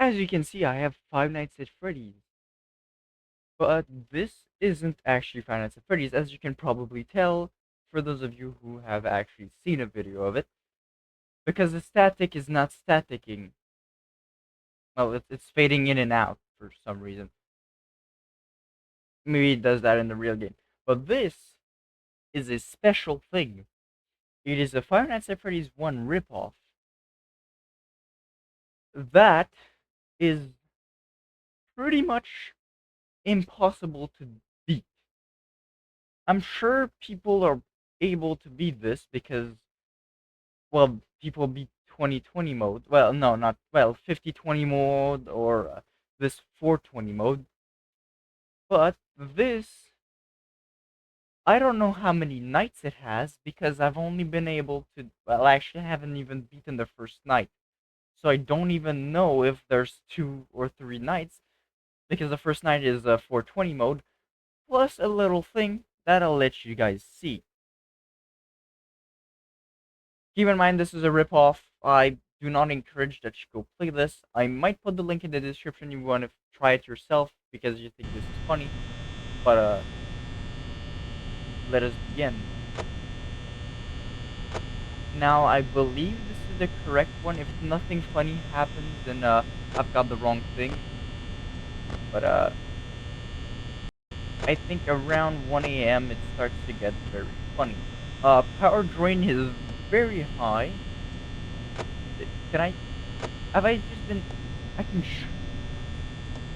As you can see, I have Five Nights at Freddy's. But this isn't actually Five Nights at Freddy's, as you can probably tell, for those of you who have actually seen a video of it, because the static is not staticking. Well, it's fading in and out for some reason. Maybe it does that in the real game. But this is a special thing. It is a Five Nights at Freddy's 1 ripoff. That is pretty much impossible to beat. I'm sure people are able to beat this because, well, people beat 2020 mode. Well, no, not, well, 50/20 mode or this 420 mode. But this, I don't know how many nights it has because I've only been able to, well, actually, I haven't even beaten the first night. So I don't even know if there's 2 or 3 nights because the first night is 420 mode plus a little thing that I'll let you guys see. Keep in mind this is a ripoff. I do not encourage that you go play this. I might put the link in the description if you want to try it yourself because you think this is funny. But let us begin. Now I believe this is the correct one. If nothing funny happens, then I've got the wrong thing. But I think around 1 a.m. it starts to get very funny. Power drain is very high. Can I? Have I just been? I can.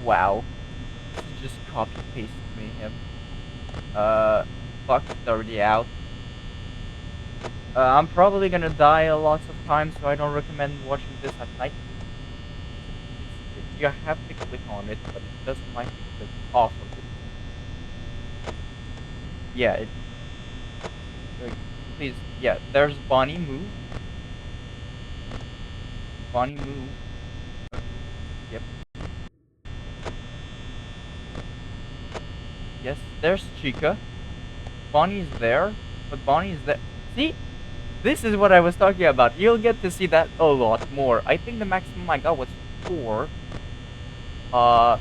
Wow. This is just copy paste mayhem. Fox is already out. I'm probably gonna die a lot of times, so I don't recommend watching this at night. You have to click on it, but it doesn't like to click off of it. Yeah, it. Please, yeah, there's Bonnie, move. Bonnie, move. Yep. Yes, there's Chica. Bonnie's there, but Bonnie's there. See? This is what I was talking about. You'll get to see that a lot more. I think the maximum I got was 4. Now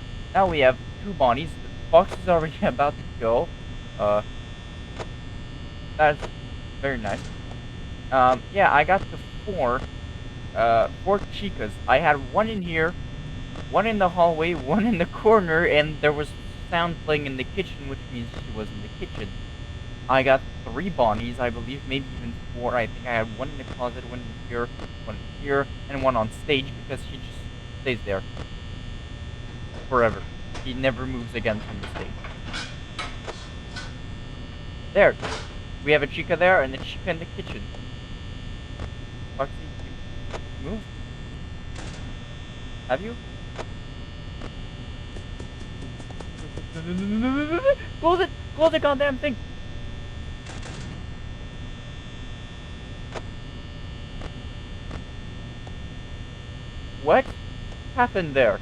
we have 2 Bonnies. Fox is already about to go. Uh, that's very nice. Yeah, I got to 4. 4 Chicas. I had 1 in here, 1 in the hallway, 1 in the corner, and there was sound playing in the kitchen, which means she was in the kitchen. I got 3 Bonnies, I believe, maybe even 4. I think I had 1 in the closet, 1 here, 1 here, and 1 on stage because she just stays there forever. He never moves again from the stage. There, we have a Chica there and a Chica in the kitchen. Foxy, you move? Have you? Close it! Close the goddamn thing! What happened there?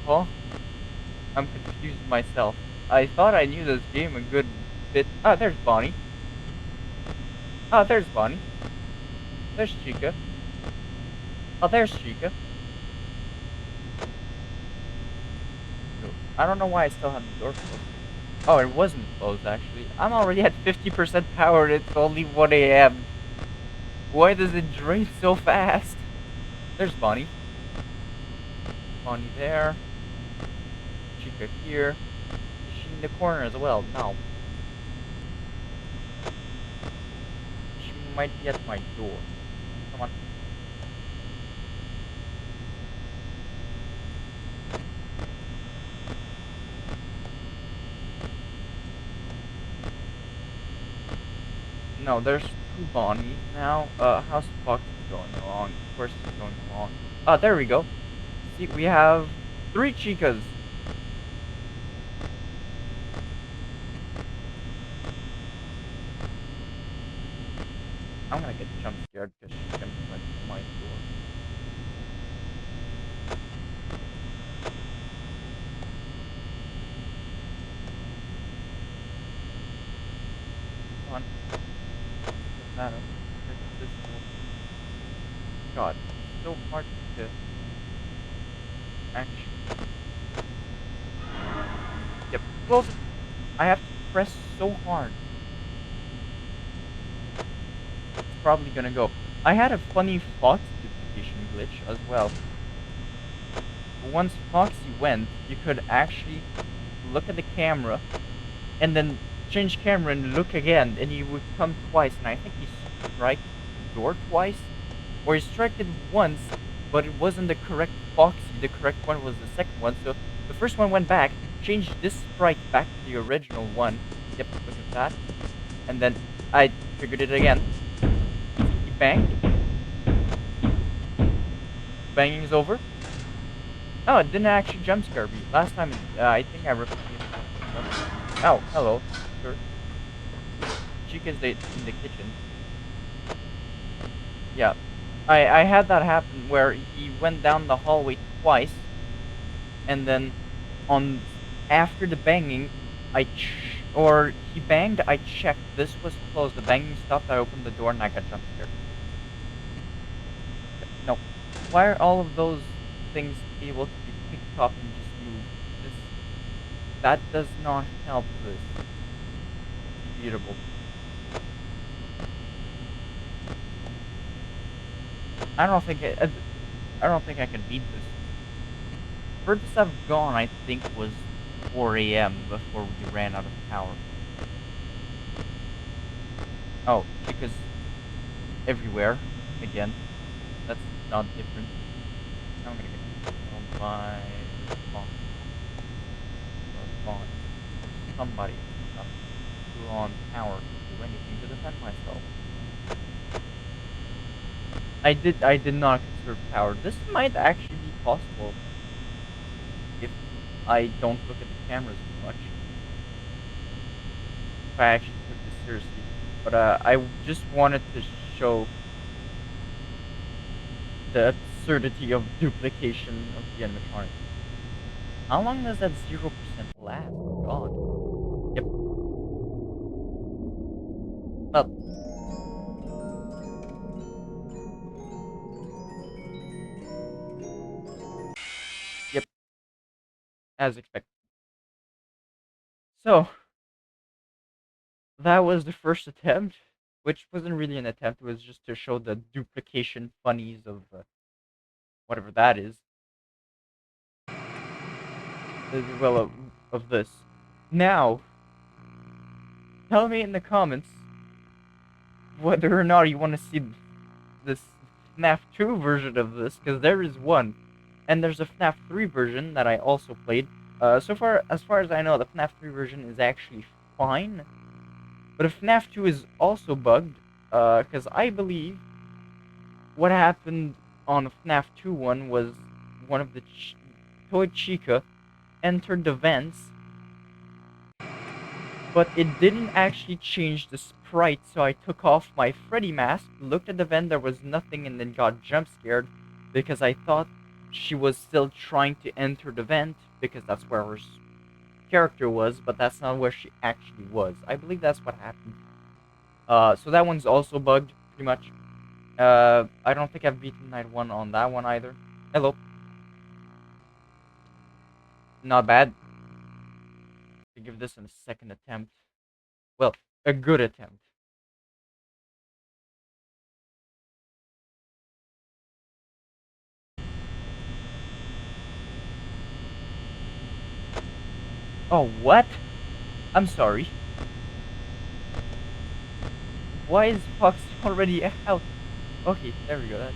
Huh? I'm confused myself. I thought I knew this game a good bit. Ah, there's Bonnie. Ah, there's Bonnie. There's Chica. Oh, there's Chica. I don't know why I still have the door closed. Oh, it wasn't closed, actually. I'm already at 50% power and it's only 1 a.m. Why does it drain so fast? There's Bonnie. Bonnie there. Chica here. Is she in the corner as well? No. She might be at my door. Come on. No, there's 2 Bonnies now. How's Fox going along? Of course it's going along. Ah, there we go. See, we have 3 Chicas. I'm gonna get jump scared because she's gonna be like my door. Come on. Doesn't matter. This door. god, it's so hard to actually. Yep. Well, I have to press so hard. It's probably gonna go. I had a funny Fox duplication glitch as well. Once Foxy went, you could actually look at the camera and then change camera and look again, and he would come twice. And I think he struck the door twice, or he struck it once, but it wasn't the correct Foxy. The correct one was the second one. So the first one went back, changed this sprite back to the original one. Yep, look at that. And then I triggered it again. He banged. Banging is over. Oh, it didn't actually jump scare me. Last time, I think I repeated it. Oh, hello, sir. Chica's in the kitchen. Yeah. I had that happen where he went down the hallway twice, and then after the banging, or he banged, I checked, this was closed, the banging stopped, I opened the door, and I got jump scared. No. Why are all of those things able to be picked up and just moved? That does not help this. Beatable. I don't think I can beat this. Furthest I've gone, I think, was 4 a.m. before we ran out of power. Oh, because everywhere again. That's not different. Now I'm gonna get killed by spawn. Somebody up who on power to do anything to defend myself. I did not conserve power. This might actually be possible if I don't look at the cameras as much. If I actually took this seriously. But I just wanted to show the absurdity of duplication of the animatronics. How long does that 0% last? God. Yep. Well. Yep. As expected. So, that was the first attempt, which wasn't really an attempt, it was just to show the duplication funnies of whatever that is. Well, of this. Now, tell me in the comments whether or not you want to see this FNAF 2 version of this, because there is one. And there's a FNAF 3 version that I also played. As far as I know, the FNAF 3 version is actually fine. But if FNAF 2 is also bugged, because I believe what happened on FNAF 2 one was one of the Toy Chica entered the vents, but it didn't actually change the sprite, so I took off my Freddy mask, looked at the vent, there was nothing, and then got jump scared because I thought she was still trying to enter the vent, because that's where her character was, but that's not where she actually was. I believe that's what happened. So that one's also bugged, pretty much. I don't think I've beaten Night 1 on that one either. Hello. Not bad. To give this a second attempt. Well, a good attempt. Oh, what? I'm sorry. Why is Fox already out? Okay, there we go. That's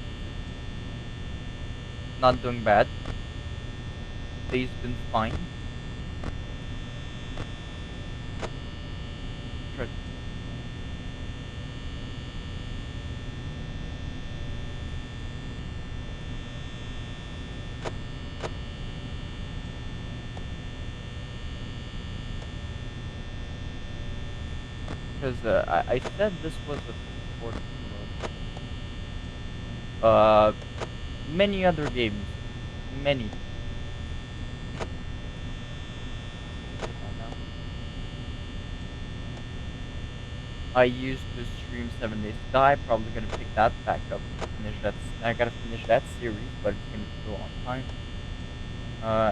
not doing bad. Day's been fine. Because I said this was a fourth mode. Many other games. Many. I used to stream 7 Days to Die. Probably gonna pick that back up. Finish that. I gotta finish that series, but it's gonna take a long time.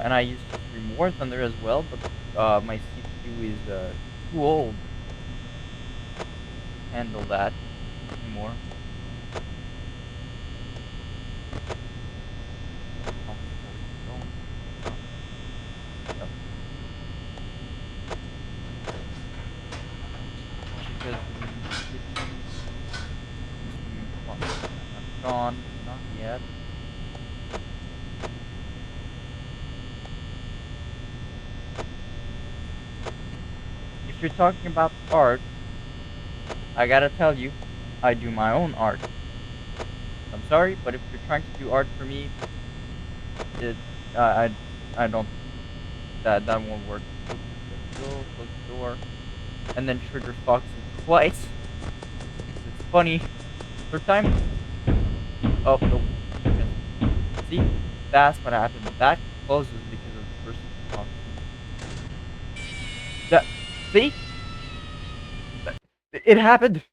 And I used to stream War Thunder as well, but my CPU is too old to handle that anymore. Oh, no. Because I'm gone, not yet. If you're talking about art, I gotta tell you, I do my own art. I'm sorry, but if you're trying to do art for me, it, I don't, that won't work. Go, close the door, and then trigger Foxy twice. It's funny. Third time. Oh, no. See? That's what happened. That closes because of the first Foxy. That, see? It happened.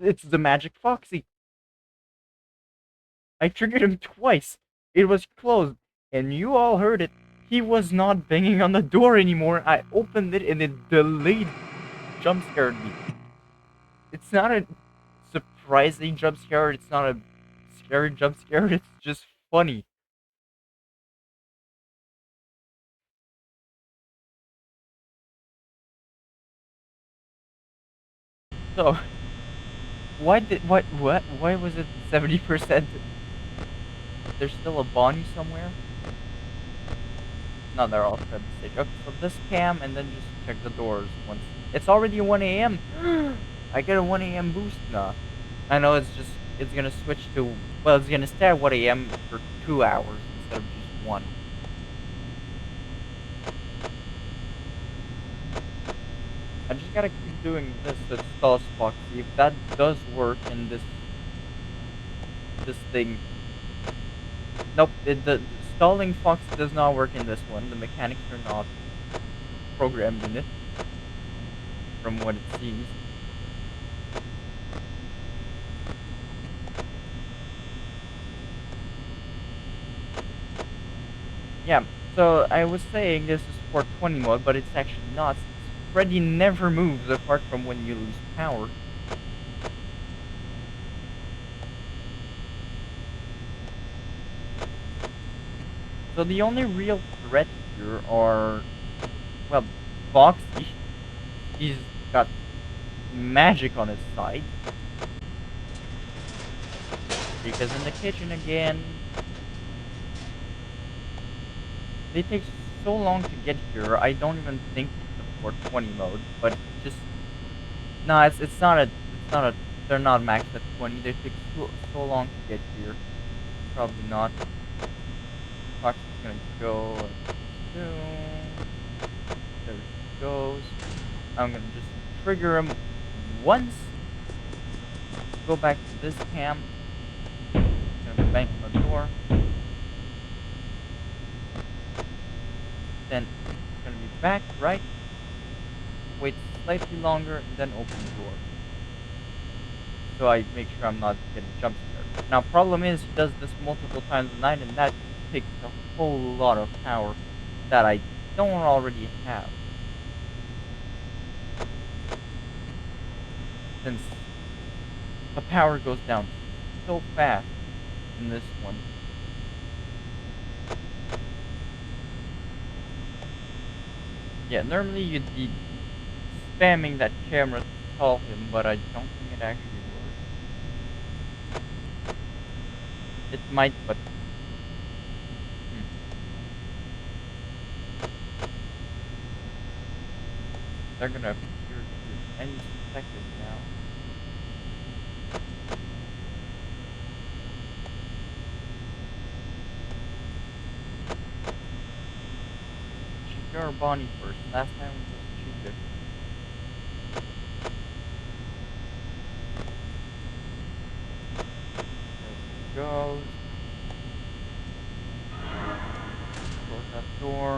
It's the magic Foxy. I triggered him twice. It was closed, and you all heard it. He was not banging on the door anymore. I opened it, and it delayed jump scared me. It's not a surprising jump scare. It's not a scary jump scare. It's just funny. So, why was it 70%? There's still a Bonnie somewhere? No, they're all at the stage. Okay, so this cam, and then just check the doors once. It's already 1 a.m. I get a 1 a.m. boost now. I know it's gonna switch to, well, it's gonna stay at 1 a.m. for 2 hours instead of just 1. I just gotta keep doing this to stall Foxy. If that does work in this thing. Nope, the stalling Foxy does not work in this one. The mechanics are not programmed in it, from what it seems. Yeah, so I was saying this is 420 mode, but it's actually not. Freddy never moves apart from when you lose power. So the only real threat here are, well, Foxy. He's got magic on his side. Because in the kitchen again, they take so long to get here. I don't even think it's a 420 mode, but just no, they're not maxed at 20. They take so long to get here. Probably not. Fox is gonna go soon. There he goes. I'm gonna just trigger him once. Go back to this cam. Gonna bang on the door. Then it's gonna be back, right? Wait slightly longer, and then open the door. So I make sure I'm not getting jump scared. Now, problem is, he does this multiple times a night, and that takes a whole lot of power that I don't already have. Since the power goes down so fast in this one. Yeah, normally you'd be spamming that camera to call him, but I don't think it actually works. It might, but they're gonna appear here any second now. Check your Bonnie first. Last time we just cheated. There it goes. Close that door.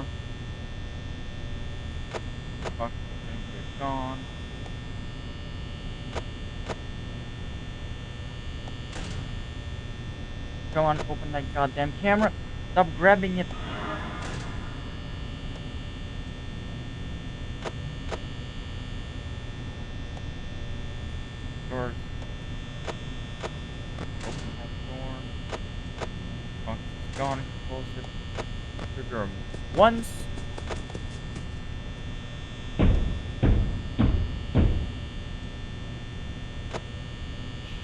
Oxygen, you're gone. Come on, open that goddamn camera. Stop grabbing it. Doors. Open that door. Box is gone. Close it. Trigger 'em once.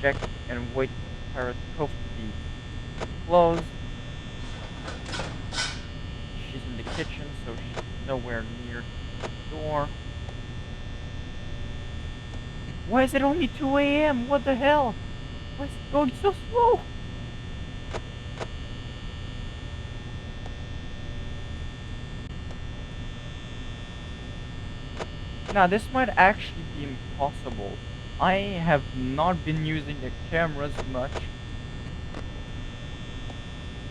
Check and wait for the Pirate's Cove to be closed. She's in the kitchen, so she's nowhere near the door. Why is it only 2 a.m.? What the hell? Why is it going so slow? Now, this might actually be impossible. I have not been using the cameras much.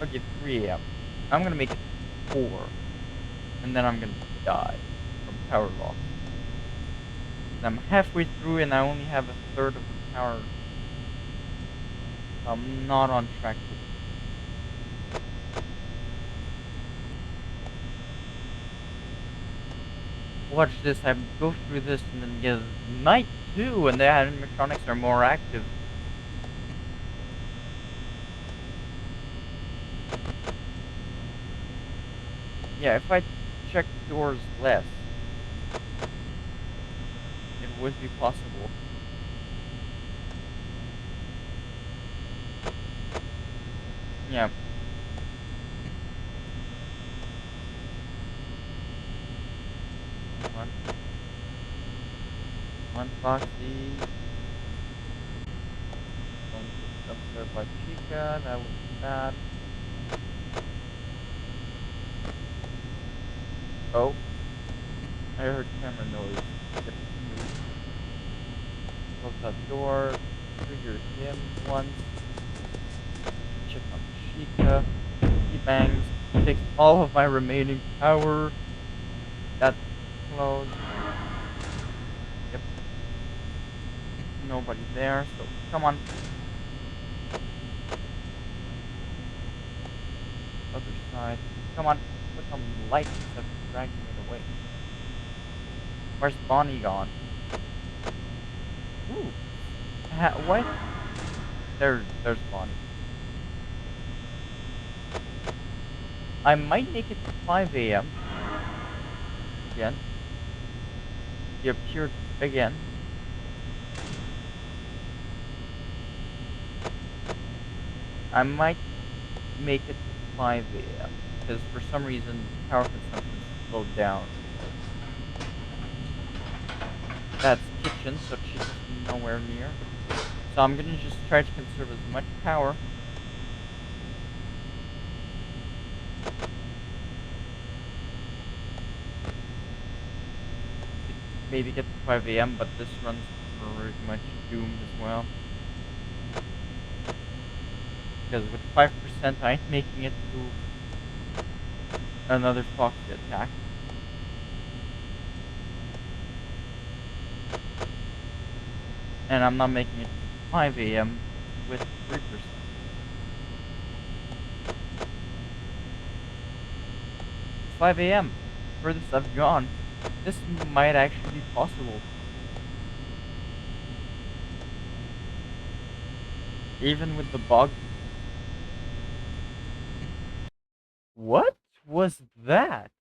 Okay, 3 a.m. I'm gonna make it 4. And then I'm gonna die from power loss. I'm halfway through and I only have a third of the power. I'm not on track with it. Watch this, I go through this and then get night 2 and the animatronics are more active. Yeah, if I check doors less, it would be possible. Yeah. One Foxy. Don't get upset by Chica, that would be bad. Oh. I heard camera noise. Yep. Close that door. Trigger him once. Check on Chica. He bangs. Takes all of my remaining power. That's closed. Yep. Nobody there, so come on. Other side. Come on. Put some light instead of dragging it away. Where's Bonnie gone? Ooh. What? There's Bonnie. I might make it to 5 a.m. Again. He appeared again. I might make it to 5 a.m. because for some reason power consumption slowed down. That's kitchen, so she's nowhere near. So I'm gonna just try to conserve as much power. Maybe get to 5 a.m., but this run's pretty much doomed as well. Because with 5%, I ain't making it to another Foxy attack. And I'm not making it to 5 a.m. with 3%. 5 a.m. Furthest I've gone. This might actually be possible. Even with the bug. What was that?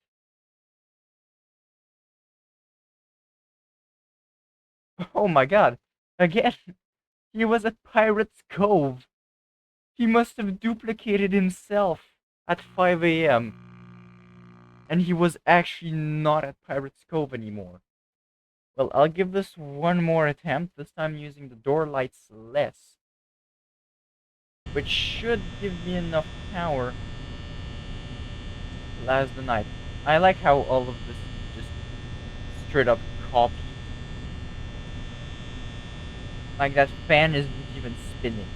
Oh my god. Again, he was at Pirate's Cove. He must have duplicated himself at 5 a.m. And he was actually not at Pirate's Cove anymore. Well, I'll give this one more attempt, this time using the door lights less. Which should give me enough power to last the night. I like how all of this is just straight up copy. Like that fan isn't even spinning.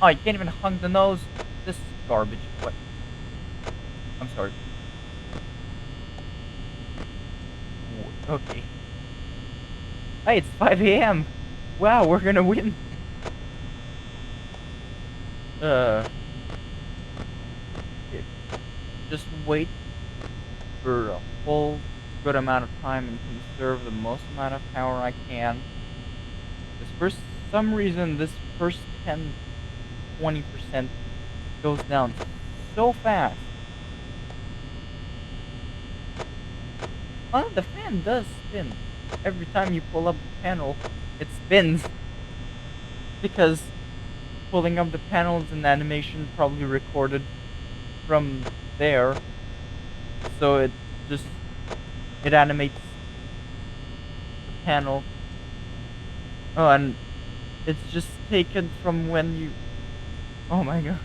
Oh, you can't even hug the nose? This is garbage. What? I'm sorry. Okay. Hey, it's 5 a.m. Wow, we're gonna win. Uh, yeah, just wait for a whole good amount of time and conserve the most amount of power I can. Because for some reason, this first 10-20% goes down so fast. Well, the fan does spin. Every time you pull up the panel, it spins. Because pulling up the panel is an animation probably recorded from there. So it animates the panel. Oh, and it's just taken from when you... Oh my god.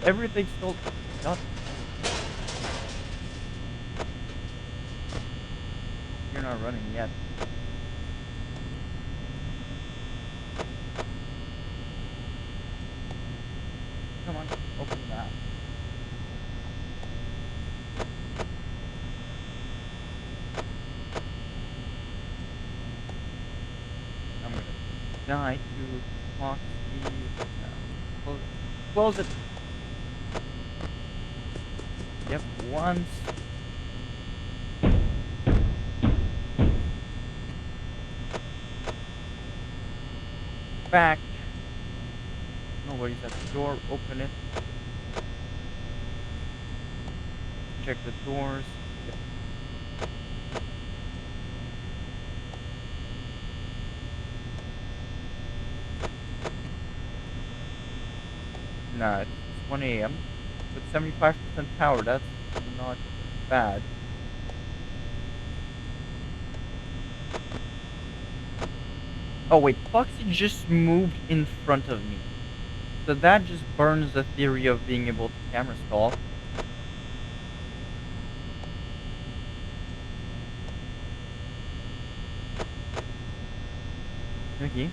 Everything's still... God, you're not running yet. Come on, open that. I'm gonna die to Foxy. No. Close it. Yep, once. Back. Nobody's at the door. Open it. Check the doors. Yep. Nah, it's 1 a.m. With 75% power, that's not bad. Oh wait, Foxy just moved in front of me. So that just burns the theory of being able to camera stall. Okay.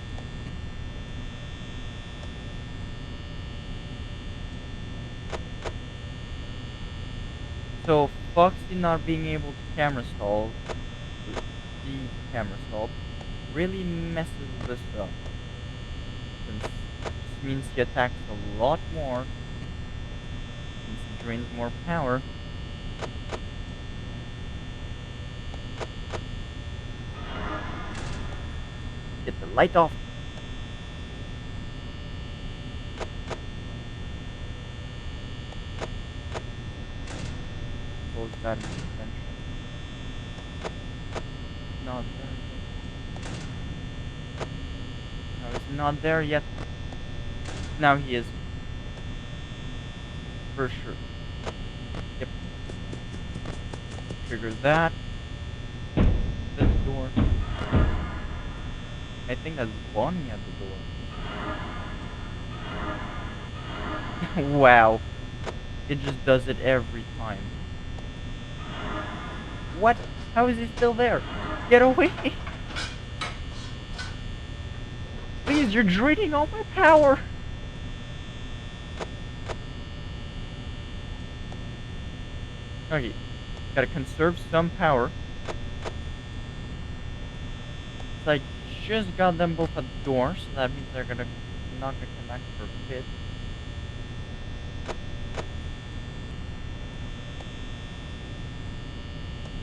So Foxy not being able to camera stall, the camera stall, really messes this up. Since it just means he attacks a lot more, since he drains more power. Get the light off. Close that intervention. Not there yet. No, it's not there yet. Now he is. For sure. Yep. Trigger that. This door. I think that's Bonnie at the door. Wow. It just does it every time. What? How is he still there? Get away! Please, you're draining all my power! Okay. Gotta conserve some power. So I just got them both at the door, so that means they're not gonna come back for a bit.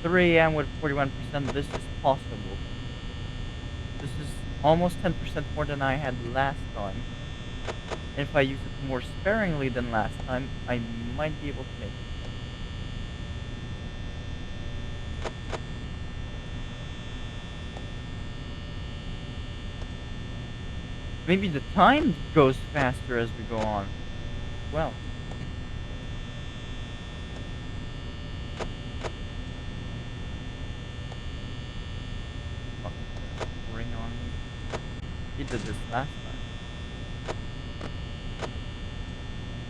$3 a.m. with 41%, this is possible. This is almost 10% more than I had last time. And if I use it more sparingly than last time, I might be able to make it. Maybe the time goes faster as we go on. Well. Ring on me. He did this last time.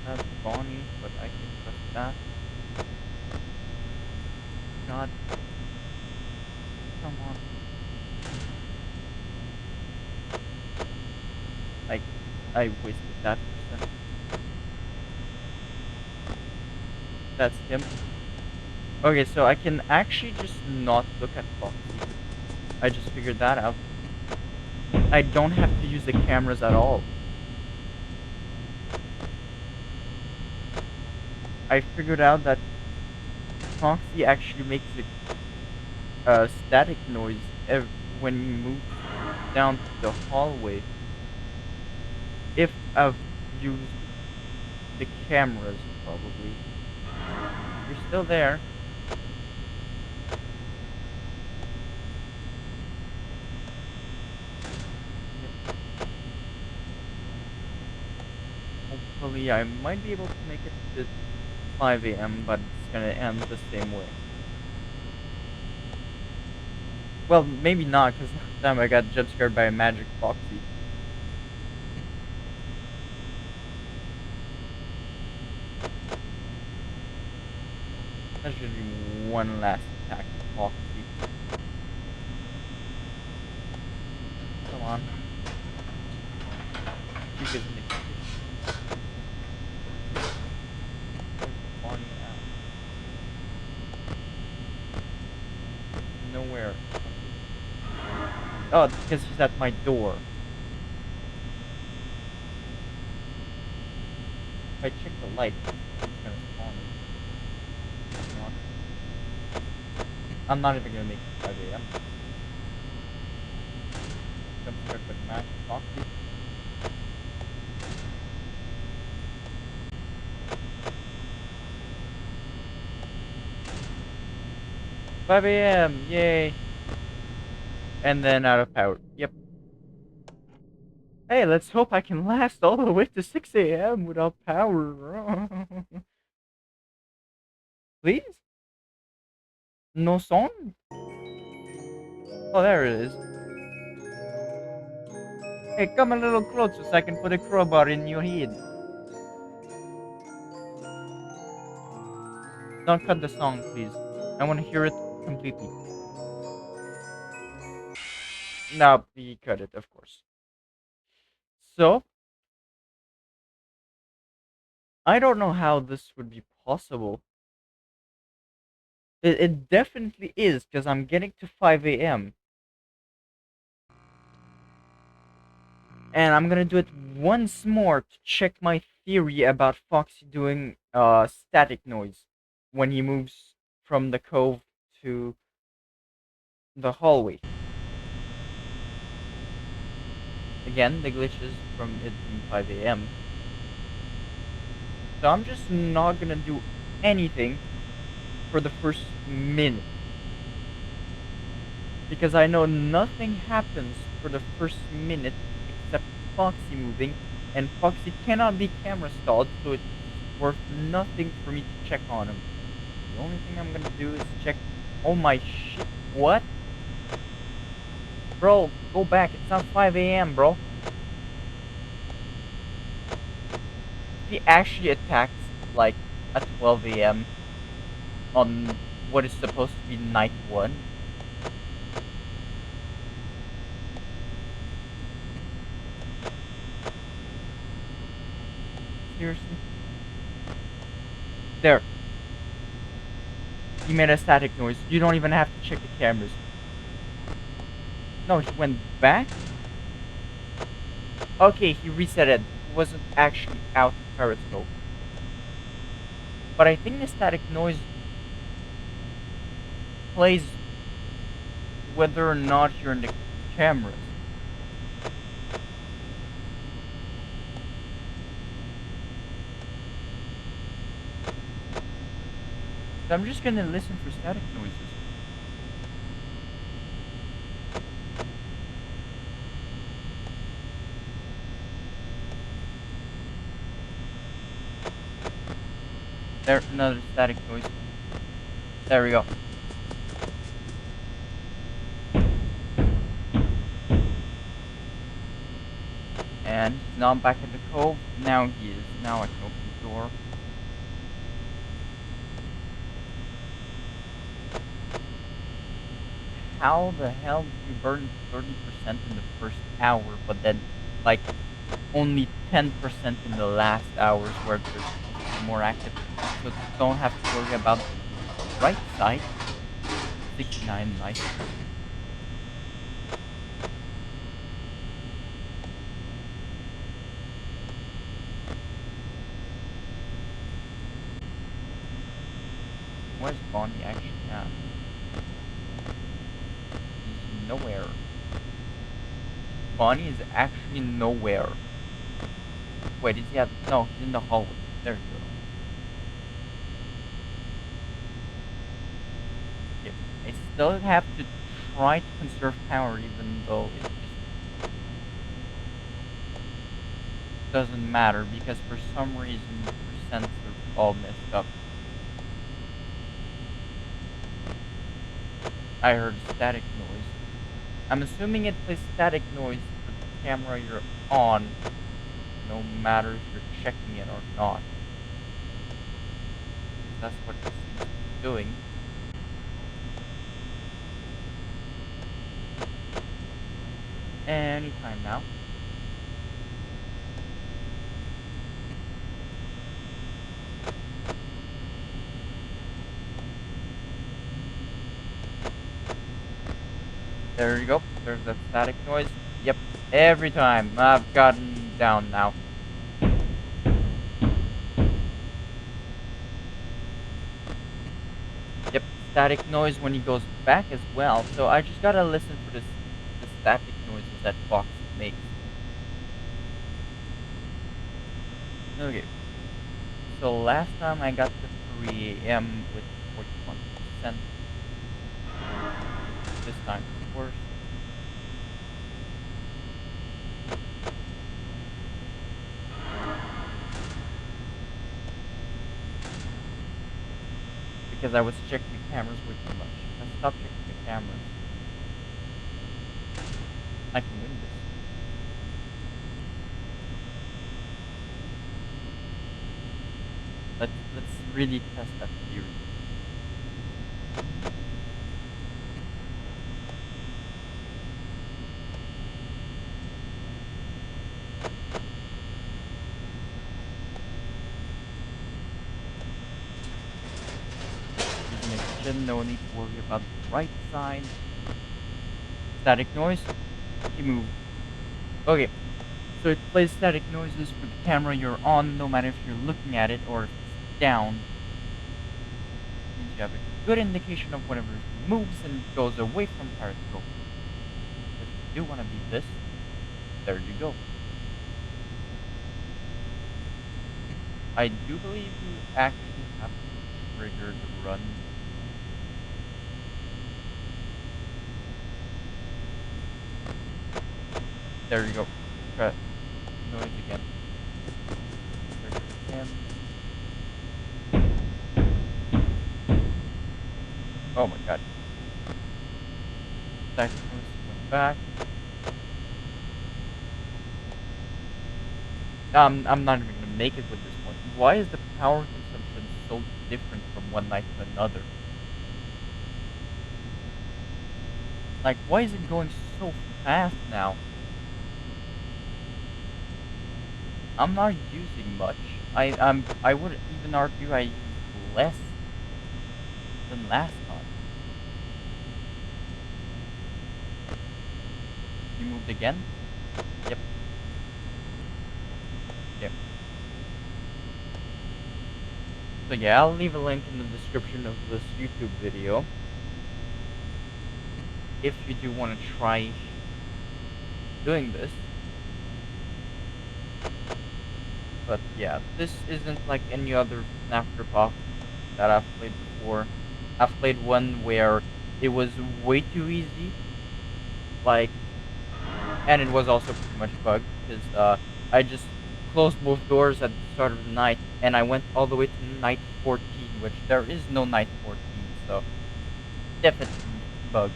That's Bonnie, but I can trust that. God. Come on. I wasted that percent. That's him. Okay, so I can actually just not look at Foxy. I just figured that out. I don't have to use the cameras at all. I figured out that Foxy actually makes a static noise when you move down the hallway. If I've used the cameras, probably. You're still there. Yep. Hopefully, I might be able to make it to 5 a.m., but it's gonna end the same way. Well, maybe not, because last time I got jump scared by a magic Foxy. That should be one last attack of Foxy. Come on. You guys in the kitchen. Where's Bonnie at? Nowhere. Oh, because he's at my door. If I check the light, he's gonna spawn me. Come on. I'm not even gonna make it 5 a.m. Jump scared by Magic Foxy. "5 a.m. Yay!" And then out of power. Yep. Hey, let's hope I can last all the way to 6 a.m. without power. Please? No song? Oh, there it is. Hey, come a little closer so I can put a crowbar in your head. Don't cut the song, please. I want to hear it completely. No, we cut it, of course. So, I don't know how this would be possible. It definitely is, because I'm getting to 5 a.m. And I'm gonna do it once more to check my theory about Foxy doing static noise when he moves from the cove to the hallway. Again, the glitch is from it being 5 a.m. So I'm just not gonna do anything for the first minute. Because I know nothing happens for the first minute except Foxy moving, and Foxy cannot be camera stalled, so it's worth nothing for me to check on him. The only thing I'm gonna do is check. Oh my shit, what? Bro, go back, it's not 5 a.m, bro. He actually attacks, like, at 12 a.m. on what is supposed to be night 1. Seriously? There. He made a static noise. You don't even have to check the cameras. No, he went back? Okay, he reset it. He wasn't actually out of Periscope. But I think the static noise plays whether or not you're in the cameras. So I'm just gonna listen for static noises. There, another static noise. There we go. And he's not back at the cove. Now he is. Now I can open the door. How the hell did you burn 30% in the first hour, but then, like, only 10% in the last hours where there's supposed to be more active? So don't have to worry about the right side. 69, nice. nowhere. Bonnie is actually nowhere. Wait, is he at... No, he's in the hallway. There you go. Yep. I still have to try to conserve power even though it just doesn't matter because for some reason the percents are all messed up. I heard static noise. I'm assuming it plays static noise for the camera you're on, no matter if you're checking it or not. Because that's what it seems to be doing. Anytime now. There you go. There's that static noise. Yep, every time. I've gotten down now. Yep, static noise when he goes back as well. So I just gotta listen for the static noises that Fox makes. Okay. So last time I got to 3 AM with 41%. This time it's worse. Because I was checking the cameras way too much. I stopped checking the cameras. I can win this. Let's really test that theory. Using a kitchen, no need to worry about the right side. Static noise. He moved. Okay. So it plays static noises for the camera you're on, no matter if you're looking at it or if it's down. Means you have a good indication of whenever it moves and goes away from periscope. If you do want to beat this, there you go. I do believe you actually have to trigger the run. There you go. Try noise again. Trigger again. Oh my god. Static noise went back. I'm not even gonna make it with this one. Why is the power consumption so different from one night to another? Like, why is it going so fast now? I'm not using much. I would even argue I use less than last time. You moved again? Yep. Yep. So yeah, I'll leave a link in the description of this YouTube video if you do want to try doing this. But yeah, this isn't like any other FNAF ripoff that I've played before. I've played one where it was way too easy, like, and it was also pretty much bugged, because I just closed both doors at the start of the night, and I went all the way to night 14, which there is no night 14, so definitely bugged.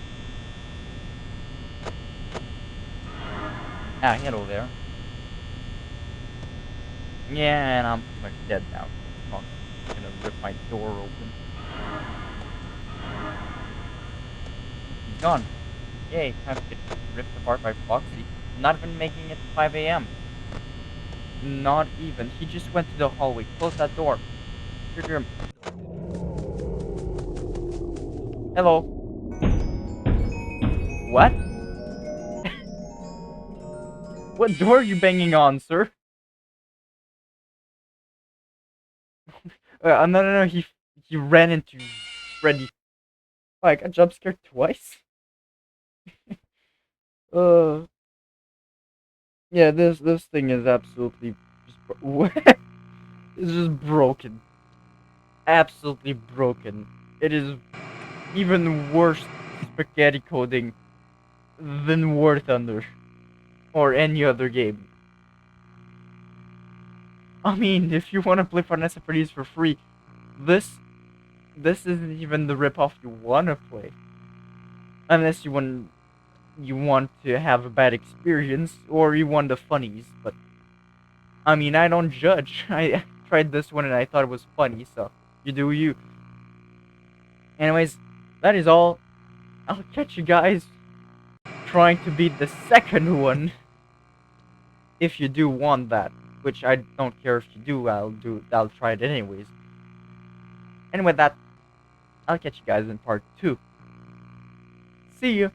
Ah, hello there. Yeah, and I'm pretty much dead now. Fox is just gonna rip my door open. He's gone. Yay, time to get ripped apart by Foxy. Not even making it to 5 AM. Not even. He just went to the hallway. Close that door. Trigger him. Hello. What? What door are you banging on, sir? No, he ran into Freddy. Oh, I got jump scared twice? Uh, yeah, this thing is absolutely it's just broken, absolutely broken. It is even worse spaghetti coding than War Thunder or any other game. I mean, if you want to play Final Fantasy for free, this this isn't even the ripoff you want to play, unless you want to have a bad experience or you want the funnies. But I mean, I don't judge. I tried this one and I thought it was funny, so you do you. Anyways, that is all. I'll catch you guys trying to beat the second one if you do want that, which I don't care if you do. I'll try it anyways. And with that, I'll catch you guys in part 2. See you.